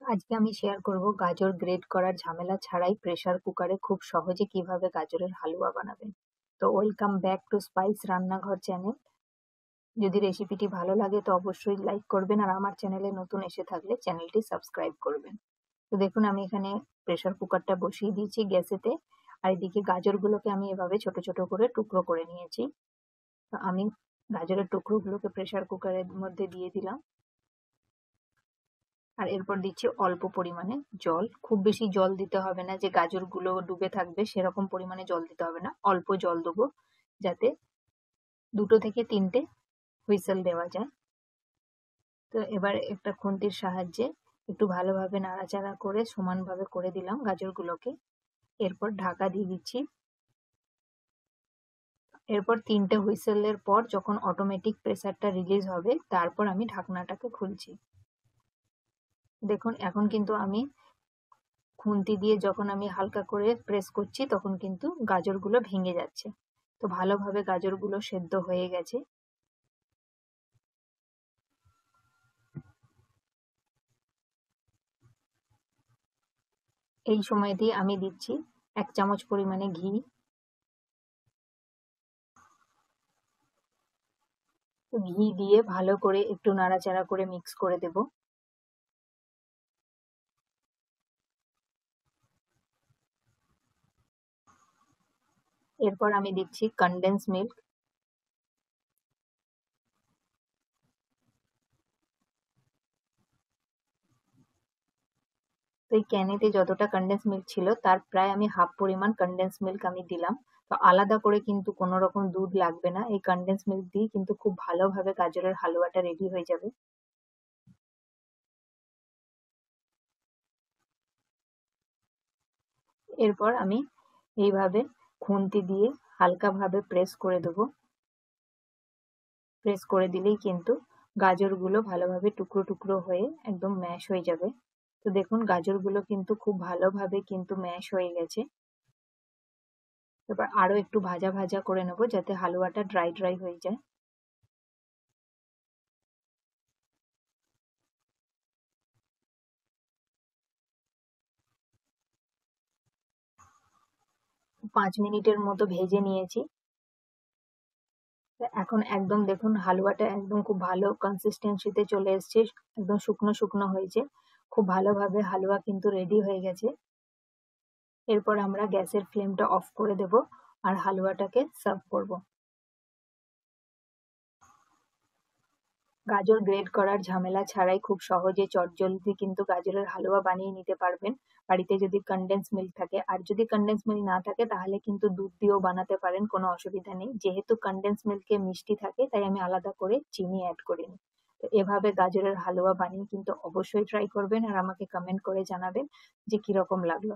আজকে আমি শেয়ার করব গাজর গ্রেট করার ঝামেলা ছাড়াই প্রেসার কুকারে খুব সহজে কিভাবে গাজরের হালুয়া বানাবেন। তো ওয়েলকাম ব্যাক টু স্পাইস রান্নাঘর চ্যানেল। যদি রেসিপিটি ভালো লাগে তো অবশ্যই লাইক করবেন, আর আমার চ্যানেলে নতুন এসে থাকলে চ্যানেলটি সাবস্ক্রাইব করবেন। তো দেখুন, আমি এখানে প্রেসার কুকারটা বসিয়ে দিয়েছি গ্যাসেতে, আর এদিকে গাজরগুলোকে আমি এভাবে ছোট ছোট করে টুকরো করে নিয়েছি। তো আমি গাজরের টুকরোগুলোকে প্রেসার কুকারের মধ্যে দিয়ে দিলাম, আর এরপর দিচ্ছি অল্প পরিমাণে জল। খুব বেশি জল দিতে হবে না যে গাজরগুলো ডুবে থাকবে, সেরকম পরিমাণে জল দিতে হবে না, অল্প জল দেবো যাতে 2 থেকে 3টে হুইসেল দেওয়া যায়। তো এবার একটা খুন্তির সাহায্যে একটু ভালোভাবে নাড়াচাড়া করে সমানভাবে করে দিলাম গাজরগুলোকে। এরপর ঢাকা দিয়ে দিচ্ছি। এরপর 3টে হুইসেলের পর যখন অটোমেটিক প্রেসারটা রিলিজ হবে তারপর আমি ঢাকনাটাকে খুলছি। দেখুন, এখন কিন্তু আমি খুন্তি দিয়ে যখন আমি হালকা করে প্রেস করছি তখন কিন্তু গাজরগুলো ভেঙে যাচ্ছে। তো ভালোভাবে গাজরগুলো সেদ্ধ হয়ে গেছে। এই সময়তেই আমি দিচ্ছি 1 চামচ পরিমাণে ঘি। ঘি দিয়ে ভালো করে একটু নাড়াচাড়া করে মিক্স করে দেব। এরপর আমি দিচ্ছি কনডেন্স মিল্ক। তো এই ক্যানেতে যতটা কনডেন্স মিল্ক ছিল তার প্রায় আমি হাফ পরিমাণ কনডেন্স মিল্ক আমি দিলাম। তো আলাদা করে কিন্তু কোনো রকম দুধ লাগবে না, এই কনডেন্স মিল্ক দিয়ে কিন্তু খুব ভালোভাবে গাজরের হালুয়াটা রেডি হয়ে যাবে। এরপর আমি এইভাবে খুন্তি দিয়ে হালকাভাবে প্রেস করে দেবো। প্রেস করে দিলেই কিন্তু গাজরগুলো ভালোভাবে টুকরো টুকরো হয়ে একদম ম্যাশ হয়ে যাবে। তো দেখুন, গাজরগুলো কিন্তু খুব ভালোভাবে কিন্তু ম্যাশ হয়ে গেছে। এবার আরো একটু ভাজা ভাজা করে নেব যাতে হালুয়াটা ড্রাই ড্রাই হয়ে যায়। 5 মিনিটের মতো ভেজে নিয়েছি। এখন একদম দেখুন হালুয়াটা একদম খুব ভালো কনসিস্টেন্সিতে চলে এসছে, একদম শুকনো শুকনো হয়েছে। খুব ভালোভাবে হালুয়া কিন্তু রেডি হয়ে গেছে। এরপর আমরা গ্যাসের ফ্লেমটা অফ করে দেব আর হালুয়াটাকে সার্ভ করব। গাজর গ্রেট করার ঝামেলা ছাড়াই খুব সহজে চটজলদি কিন্তু গাজরের হালুয়া বানিয়ে নিতে পারবেন বাড়িতে, যদি কনডেন্স মিল্ক থাকে। আর যদি কনডেন্স মিল্ক না থাকে তাহলে কিন্তু দুধ দিয়েও বানাতে পারেন, কোনো অসুবিধা নেই। যেহেতু কনডেন্স মিল্কে মিষ্টি থাকে তাই আমি আলাদা করে চিনি অ্যাড করিনি। তো এভাবে গাজরের হালুয়া বানিয়ে কিন্তু অবশ্যই ট্রাই করবেন আর আমাকে কমেন্ট করে জানাবেন যে কিরকম লাগলো।